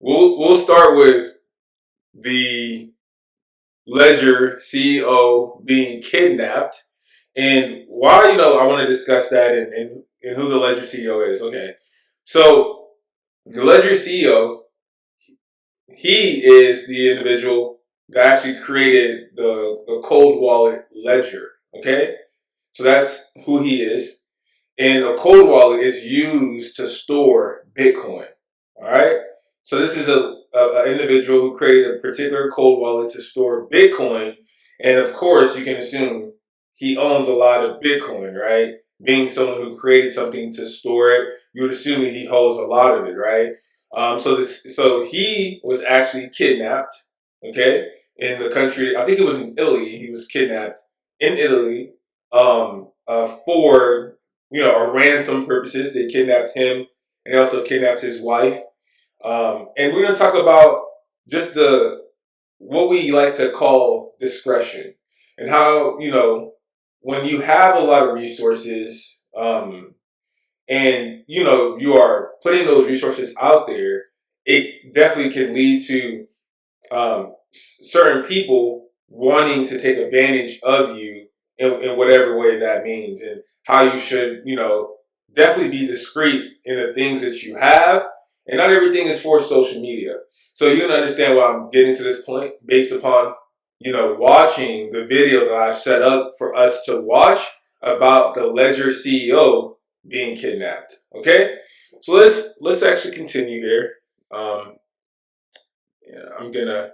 we'll start with the Ledger CEO being kidnapped, and why I want to discuss that and who the Ledger CEO is. Okay, so the Ledger CEO, he is the individual that actually created the cold wallet Ledger. Okay, so that's who he is. And a cold wallet is used to store Bitcoin. All right. So this is a individual who created a particular cold wallet to store Bitcoin, and of course, you can assume he owns a lot of Bitcoin, right? Being someone who created something to store it, you would assume that he holds a lot of it, right? So he was actually kidnapped, okay, in the country. I think it was in Italy. He was kidnapped in Italy, for or ransom purposes. They kidnapped him and they also kidnapped his wife. And we're going to talk about just the what we like to call discretion and how when you have a lot of resources, and you are putting those resources out there, it definitely can lead to certain people wanting to take advantage of you in whatever way that means, and how you should, definitely be discreet in the things that you have. And not everything is for social media. So you can understand why I'm getting to this point based upon, watching the video that I've set up for us to watch about the Ledger CEO being kidnapped. Okay? So let's actually continue here. Yeah, I'm gonna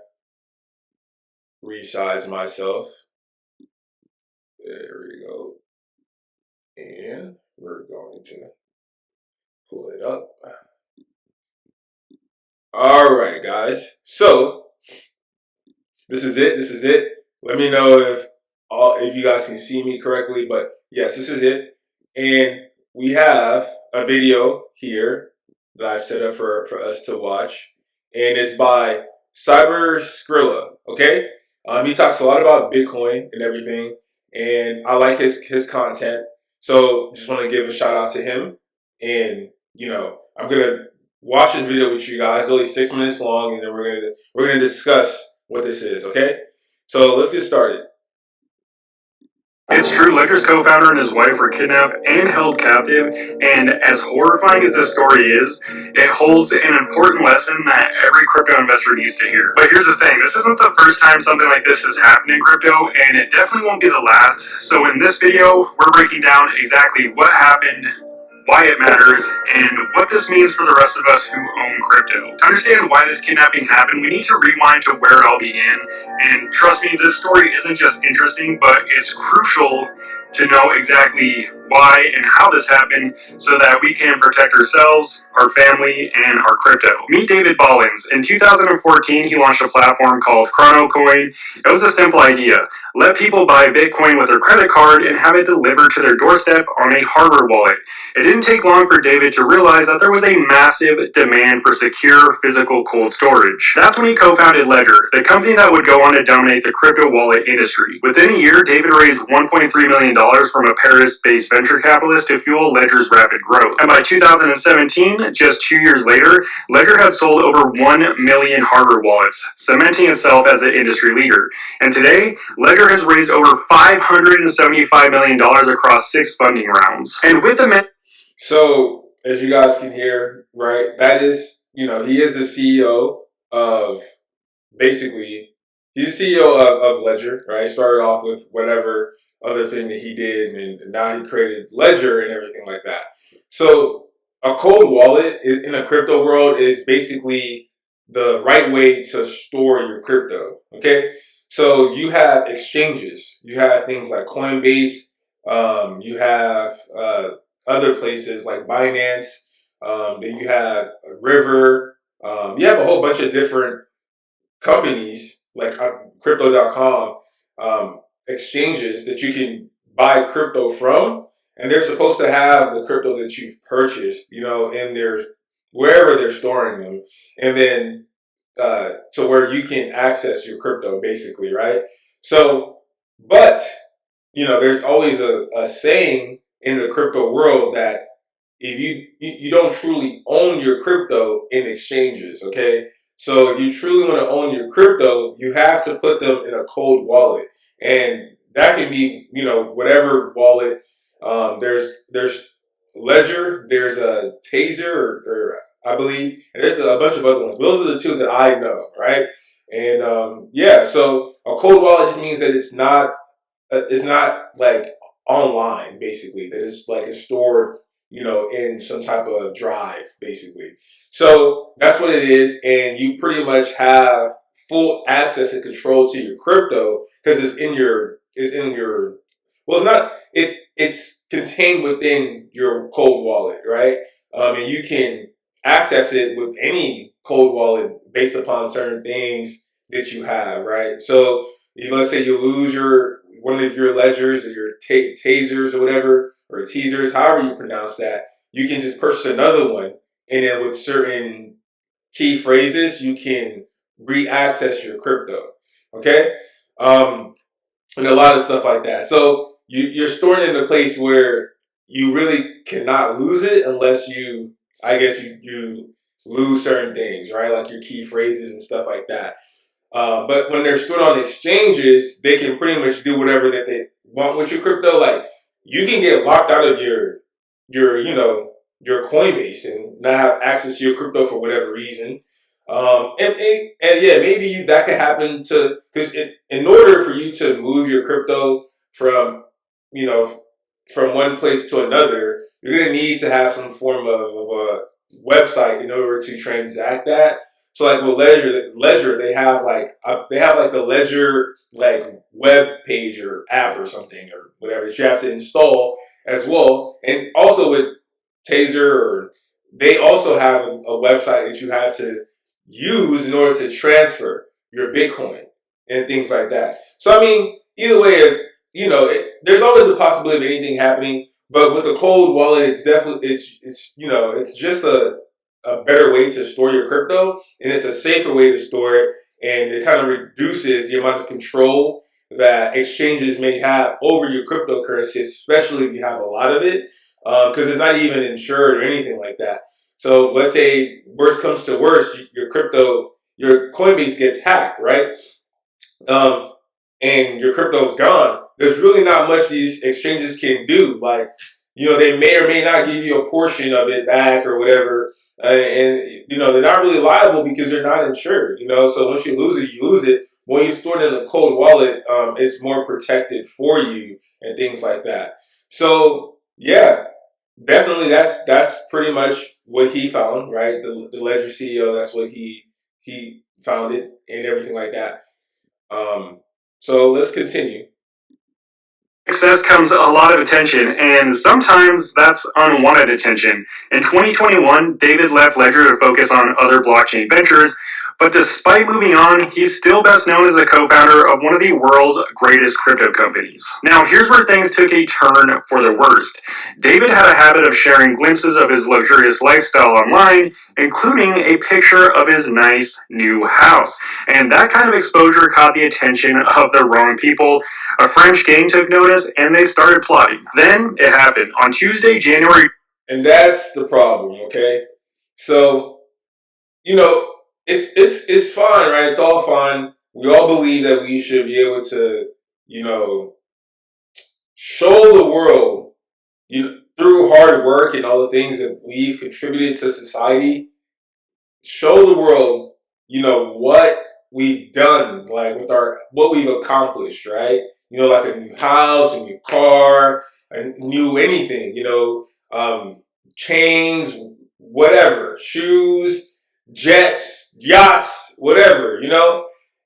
resize myself. There we go. And we're going to pull it up. All right, guys. So this is it. This is it. Let me know if you guys can see me correctly. But yes, this is it. And we have a video here that I've set up for us to watch. And it's by Cyber Skrilla. Okay? He talks a lot about Bitcoin and everything. And I like his content. So just want to give a shout out to him. And, I'm gonna watch this video with you guys. It's only 6 minutes long, and then we're gonna discuss what this is, okay? So let's get started. It's true, Ledger's co-founder and his wife were kidnapped and held captive, and as horrifying as this story is, it holds an important lesson that every crypto investor needs to hear. But here's the thing, this isn't the first time something like this has happened in crypto, and it definitely won't be the last. So in this video, we're breaking down exactly what happened, why it matters, and what this means for the rest of us who own crypto. To understand why this kidnapping happened, we need to rewind to where it all began. And trust me, this story isn't just interesting, but it's crucial to know exactly why and how this happened so that we can protect ourselves, our family, and our crypto. Meet David Ballins. In 2014, he launched a platform called ChronoCoin. It was a simple idea. Let people buy Bitcoin with their credit card and have it delivered to their doorstep on a hardware wallet. It didn't take long for David to realize that there was a massive demand for secure physical cold storage. That's when he co-founded Ledger, the company that would go on to dominate the crypto wallet industry. Within a year, David raised $1.3 million from a Paris-based venture capitalist to fuel Ledger's rapid growth. And by 2017, just 2 years later, Ledger had sold over 1 million hardware wallets, cementing itself as an industry leader. And today, Ledger has raised over $575 million across 6 funding rounds. And with the So as you guys can hear, right, that is, he is the CEO of basically, he's the CEO of Ledger, right? Started off with whatever other thing that he did, and now he created Ledger and everything like that. So a cold wallet in a crypto world is basically the right way to store your crypto. Okay, so you have exchanges, you have things like Coinbase, you have other places like Binance, then you have River, you have a whole bunch of different companies like crypto.com, exchanges that you can buy crypto from, and they're supposed to have the crypto that you've purchased, in their wherever they're storing them, and then to where you can access your crypto, basically, right? So, but there's always a saying in the crypto world that if you don't truly own your crypto in exchanges, okay? So if you truly want to own your crypto, you have to put them in a cold wallet, and that can be, whatever wallet. There's Ledger, there's a Taser, or I believe, and there's a bunch of other ones. Those are the two that I know, right? And yeah, so a cold wallet just means that it's not like online, basically. That it's like it's stored, in some type of drive, basically. So that's what it is, and you pretty much have full access and control to your crypto because it's in your. Well, it's not. It's contained within your cold wallet, right? And you can access it with any cold wallet based upon certain things that you have, right? So let's say you lose your one of your ledgers or your tasers or whatever, or teasers, however you pronounce that. You can just purchase another one, and then with certain key phrases, you can re-access your crypto. Okay, and a lot of stuff like that. So you're storing it in a place where you really cannot lose it unless I guess, you lose certain things, right? Like your key phrases and stuff like that. But when they're stored on exchanges, they can pretty much do whatever that they want with your crypto. Like you can get locked out of your Coinbase and not have access to your crypto for whatever reason. And yeah, maybe that could happen because in order for you to move your crypto from you know from one place to another, you're gonna need to have some form of a website in order to transact that. So like with Ledger, they have like the Ledger like web page or app or something or whatever that you have to install as well. And also with Taser, or they also have a website that you have to use in order to transfer your Bitcoin and things like that. So I mean, either way, there's always a possibility of anything happening. But with the cold wallet, it's definitely it's just a better way to store your crypto, and it's a safer way to store it, and it kind of reduces the amount of control that exchanges may have over your cryptocurrency, especially if you have a lot of it, because it's not even insured or anything like that. So let's say worst comes to worst, your Coinbase gets hacked, right? Um, and your crypto's gone. There's really not much these exchanges can do. Like, they may or may not give you a portion of it back or whatever. And they're not really liable because they're not insured, so once you lose it, you lose it. When you store it in a cold wallet, it's more protected for you and things like that. So, yeah, definitely that's pretty much what he found, right? The Ledger CEO, that's what he founded and everything like that. So let's continue. Success comes a lot of attention, and sometimes that's unwanted attention. In 2021, David left Ledger to focus on other blockchain ventures, but despite moving on, he's still best known as a co-founder of one of the world's greatest crypto companies. Now, here's where things took a turn for the worst. David had a habit of sharing glimpses of his luxurious lifestyle online, including a picture of his nice new house. And that kind of exposure caught the attention of the wrong people. A French gang took notice and they started plotting. Then it happened. On Tuesday, January. And that's the problem, okay? So, it's fine, right? It's all fine. We all believe that we should be able to, you know, show the world, through hard work and all the things that we've contributed to society, show the world, what we've done, like with what we've accomplished, right? Like a new house, a new car, a new anything, chains, whatever, shoes, jets, yachts, whatever,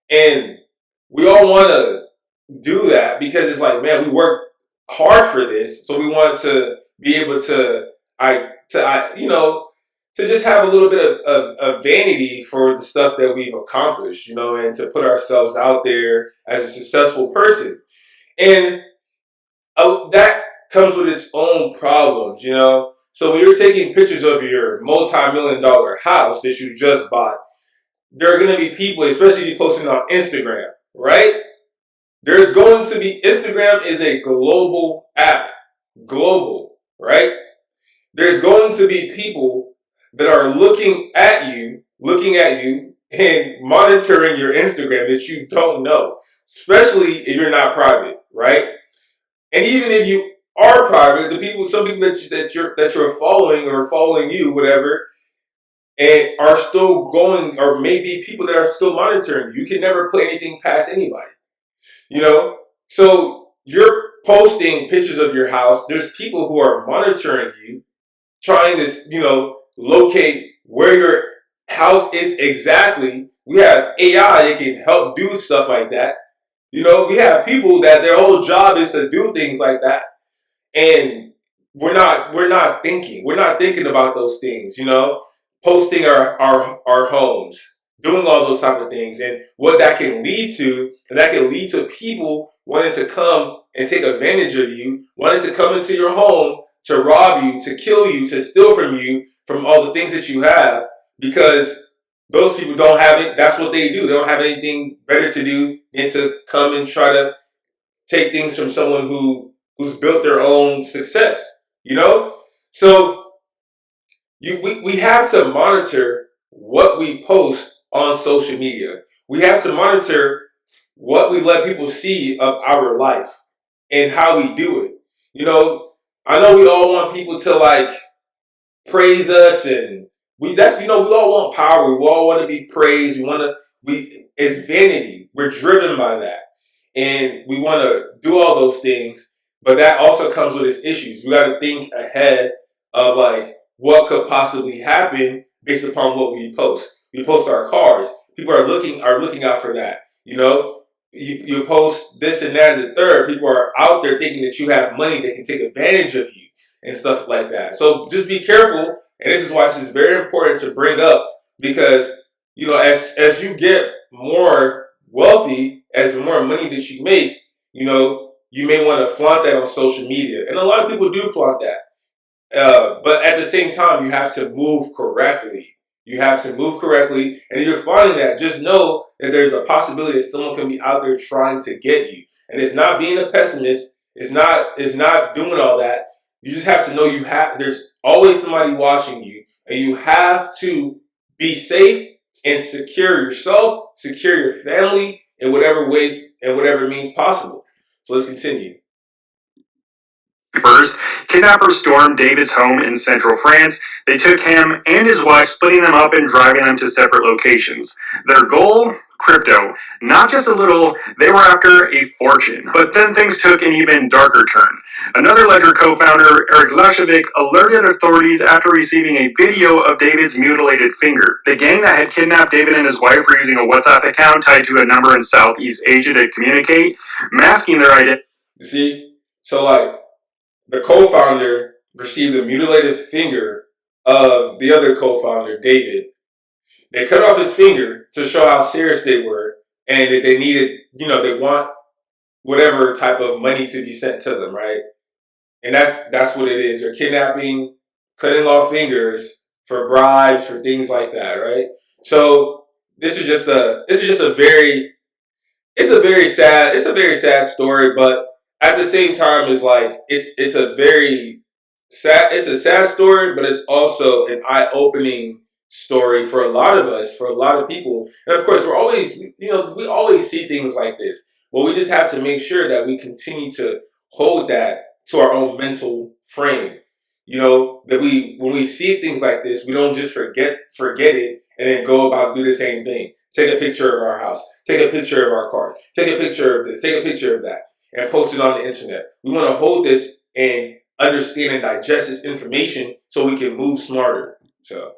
and we all want to do that because it's like, man, we worked hard for this, so we want to be able to, to just have a little bit of vanity for the stuff that we've accomplished, and to put ourselves out there as a successful person. And that comes with its own problems, So when you're taking pictures of your multi-million dollar house that you just bought, there are going to be people, especially if you're posting on Instagram, right? Instagram is a global app, global, right? There's going to be people that are looking at you and monitoring your Instagram that you don't know, especially if you're not private, right? And even if you are private, some people that you're following or following you, whatever, and are still going, or maybe people that are still monitoring you. You can never put anything past anybody, you know. So you're posting pictures of your house. There's people who are monitoring you, trying to, locate where your house is exactly. We have AI that can help do stuff like that. We have people that their whole job is to do things like that, and we're not thinking about those things. Posting our homes, doing all those type of things, and what that can lead to, and that can lead to people wanting to come and take advantage of you, wanting to come into your home to rob you, to kill you, to steal from you, from all the things that you have, because those people don't have it. That's what they do. They don't have anything better to do than to come and try to take things from someone who's built their own success. So we have to monitor what we post on social media. We have to monitor what we let people see of our life and how we do it. I know we all want people to praise us, and we all want power. We all want to be praised. It's vanity. We're driven by that, and we want to do all those things. But that also comes with its issues. We got to think ahead of what could possibly happen based upon what we post. We post our cars. People are looking out for that. You post this and that and the third. People are out there thinking that you have money that can take advantage of you and stuff like that. So just be careful. And this is why this is very important to bring up, because as you get more wealthy, as the more money that you make, you may want to flaunt that on social media, and a lot of people do flaunt that. But at the same time, you have to move correctly. You have to move correctly. And if you're finding that, just know that there's a possibility that someone can be out there trying to get you. And it's not being a pessimist. It's not doing all that. You just have to know there's always somebody watching you, and you have to be safe and secure yourself, secure your family in whatever ways and whatever means possible. So let's continue. First, kidnappers stormed David's home in central France. They took him and his wife, splitting them up and driving them to separate locations. Their goal? Crypto. Not just a little, they were after a fortune. But then things took an even darker turn. Another Ledger co-founder, Eric Lashovic, alerted authorities after receiving a video of David's mutilated finger. The gang that had kidnapped David and his wife were using a WhatsApp account tied to a number in Southeast Asia to communicate, masking their identity. You see? So the co-founder received the mutilated finger of the other co-founder, David. They cut off his finger to show how serious they were, and that they needed, they want whatever type of money to be sent to them, right? And that's what it is. They're kidnapping, cutting off fingers for bribes, for things like that, right? So it's a very sad story, but at the same time, it's a sad story, but it's also an eye-opening story for a lot of us, for a lot of people. And of course, we always see things like this. Well, we just have to make sure that we continue to hold that to our own mental frame. That when we see things like this, we don't just forget it and then go about do the same thing. Take a picture of our house, take a picture of our car, take a picture of this, take a picture of that, and post it on the internet. We want to hold this and understand and digest this information so we can move smarter. So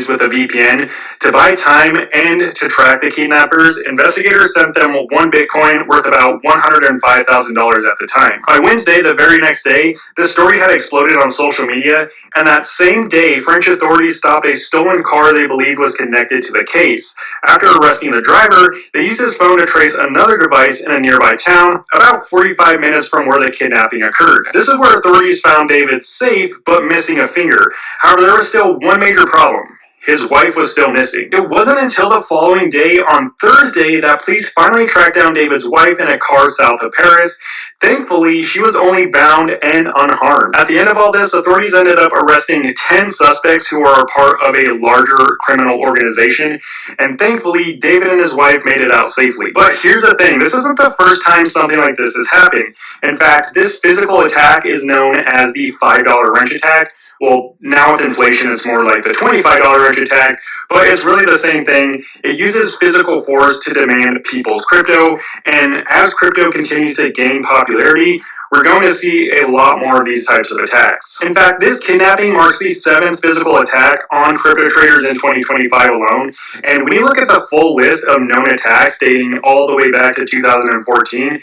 with a VPN to buy time and to track the kidnappers. Investigators sent them one Bitcoin worth about $105,000 at the time. By Wednesday, the very next day, the story had exploded on social media, and that same day, French authorities stopped a stolen car they believed was connected to the case. After arresting the driver, they used his phone to trace another device in a nearby town, about 45 minutes from where the kidnapping occurred. This is where authorities found David safe, but missing a finger. However, there was still one major problem. his wife was still missing. It wasn't until the following day, on Thursday, that police finally tracked down David's wife in a car south of Paris. Thankfully, she was only bound and unharmed. At the end of all this, authorities ended up arresting 10 suspects who are a part of a larger criminal organization, and thankfully, David and his wife made it out safely. But here's the thing, this isn't the first time something like this is happening. In fact, this physical attack is known as the $5 wrench attack. Well, now with inflation, it's more like the $25 wrench attack, but it's really the same thing. It uses physical force to demand people's crypto, and as crypto continues to gain popularity, we're going to see a lot more of these types of attacks. In fact, this kidnapping marks the 7th physical attack on crypto traders in 2025 alone, and when you look at the full list of known attacks dating all the way back to 2014,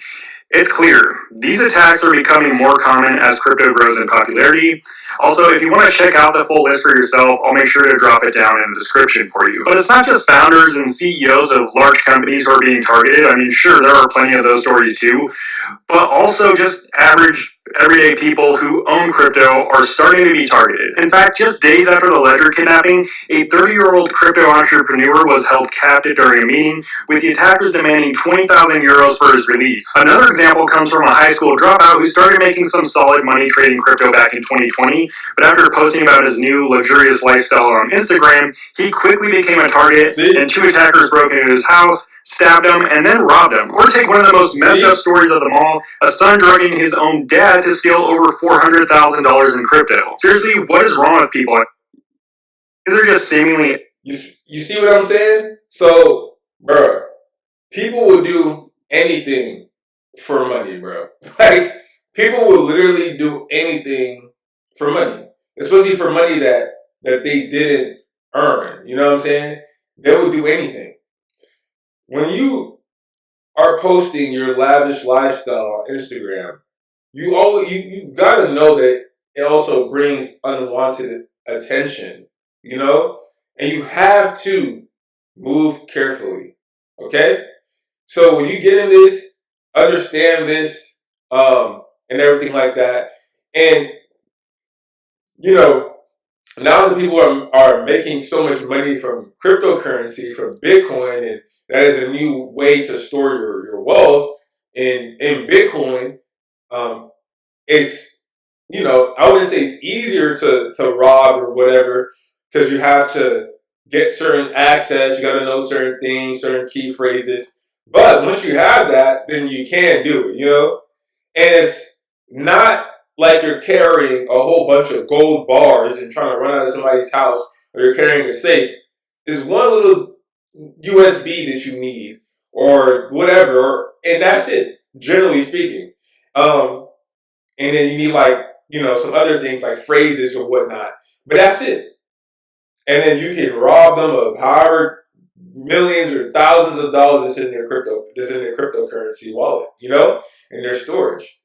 it's clear. These attacks are becoming more common as crypto grows in popularity. Also, if you want to check out the full list for yourself, I'll make sure to drop it down in the description for you. But it's not just founders and CEOs of large companies who are being targeted. I mean, sure, there are plenty of those stories too, but also just average everyday people who own crypto are starting to be targeted. In fact, just days after the Ledger kidnapping, a 30-year-old crypto entrepreneur was held captive during a meeting, with the attackers demanding 20,000 euros for his release. Another example comes from a high school dropout who started making some solid money trading crypto back in 2020, but after posting about his new luxurious lifestyle on Instagram, he quickly became a target, and 2 attackers broke into his house, stabbed him, and then robbed him. Or take one of the most messed up stories of them all, a son drugging his own dad to steal over $400,000 in crypto. Seriously, what is wrong with people? These are just seemingly... You see what I'm saying? So, bro, people will do anything for money, bro. Like, people will literally do anything for money. Especially for money that they didn't earn. You know what I'm saying? They will do anything. When you are posting your lavish lifestyle on Instagram, you gotta know that it also brings unwanted attention, you know? And you have to move carefully. Okay? So when you get in this, understand this, and everything like that. And you know, now that people are making so much money from cryptocurrency, from Bitcoin, and that is a new way to store your wealth in Bitcoin. It's, I wouldn't say it's easier to rob or whatever, because you have to get certain access, you got to know certain things, certain key phrases. But once you have that, then you can do it, And it's not like you're carrying a whole bunch of gold bars and trying to run out of somebody's house, or you're carrying a safe. It's one little USB that you need, or whatever, and that's it, generally speaking. And then you need, like, some other things like phrases or whatnot. But that's it. And then you can rob them of however millions or thousands of dollars that's in their cryptocurrency wallet, in their storage.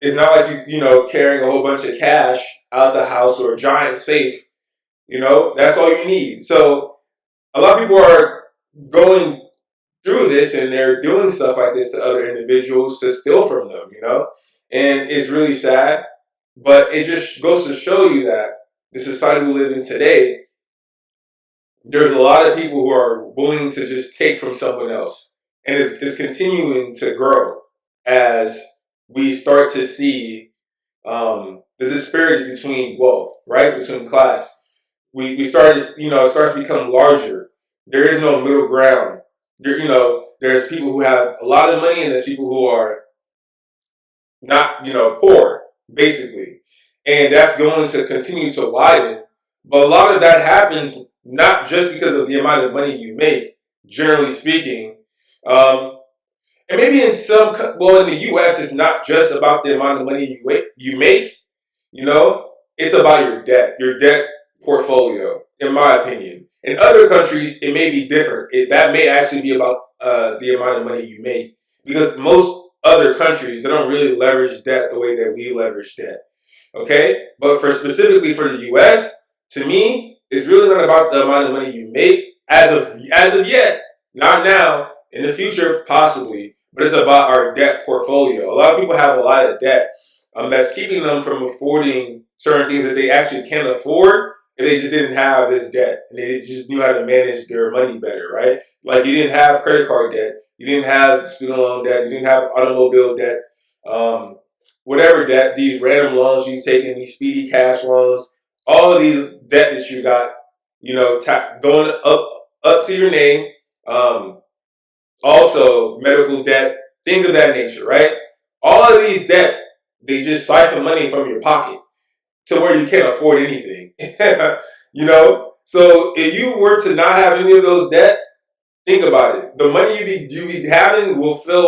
It's not like carrying a whole bunch of cash out the house or a giant safe. That's all you need. So a lot of people are going through this, and they're doing stuff like this to other individuals to steal from them, And it's really sad, but it just goes to show you that the society we live in today, there's a lot of people who are willing to just take from someone else. And it's continuing to grow as we start to see the disparities between wealth, right? Between class. We start to, it starts to become larger. There is no middle ground. There's people who have a lot of money, and there's people who are not, poor, basically. And that's going to continue to widen. But a lot of that happens not just because of the amount of money you make, generally speaking. And maybe in the U.S., it's not just about the amount of money you make, it's about your debt portfolio, in my opinion. In other countries, it may be different. That may actually be about the amount of money you make, because most other countries, they don't really leverage debt the way that we leverage debt. Okay? But specifically for the U.S., to me, it's really not about the amount of money you make as of yet, not now, in the future, possibly, but it's about our debt portfolio. A lot of people have a lot of debt that's keeping them from affording certain things that they actually can afford, if they just didn't have this debt and they just knew how to manage their money better, right? Like you didn't have credit card debt, you didn't have student loan debt, you didn't have automobile debt, um, whatever debt, these random loans you taking, these speedy cash loans, all of these debt that you got, going up to your name, um, also medical debt, things of that nature, right? All of these debt, they just siphon money from your pocket to where you can't afford anything. So if you were to not have any of those debt, think about it. The money you be having will feel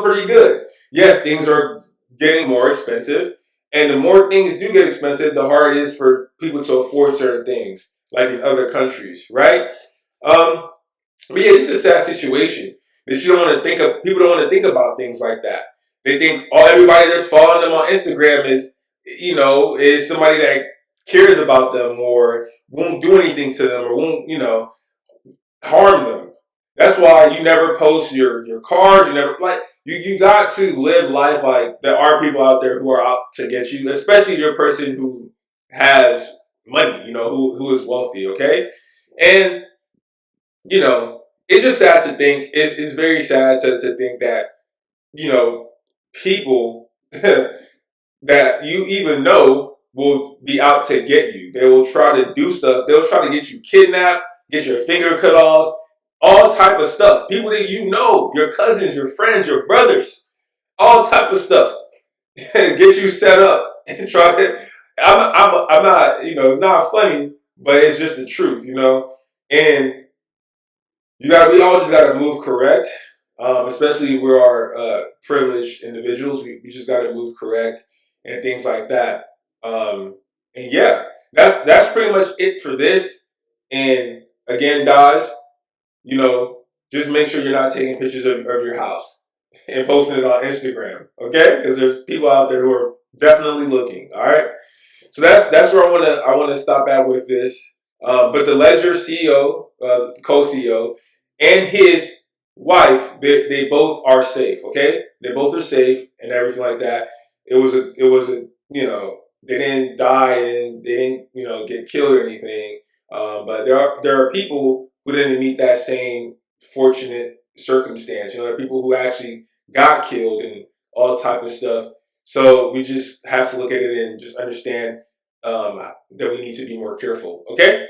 pretty good. Yes, things are getting more expensive, and the more things do get expensive, the harder it is for people to afford certain things, like in other countries, right? Um, but yeah, it's a sad situation that you don't want to think of. People don't want to think about things like that. They think everybody that's following them on Instagram is somebody that cares about them or won't do anything to them or won't harm them. That's why you never post your cars. You never you got to live life like there are people out there who are out to get you, especially if you're a person who has money. Who is wealthy. Okay, and it's just sad to think. It's very sad to think that people that you even know will be out to get you. They will try to do stuff. They'll try to get you kidnapped, get your finger cut off, all type of stuff. People that your cousins, your friends, your brothers, all type of stuff. Get you set up and try to. I'm not. It's not funny, but it's just the truth. And we all just got to move correct, especially if we are privileged individuals. We just got to move correct and things like that. And yeah, that's pretty much it for this. And again, guys, you know, just make sure you're not taking pictures of your house and posting it on Instagram, okay? Because there's people out there who are definitely looking. All right. So that's where I wanna stop at with this. But the Ledger CEO, co-CEO, and his wife, they both are safe. Okay, they both are safe and everything like that. It was a they didn't die and they didn't get killed or anything. But there are people who didn't meet that same fortunate circumstance. There are people who actually got killed and all type of stuff. So we just have to look at it and just understand that we need to be more careful. Okay.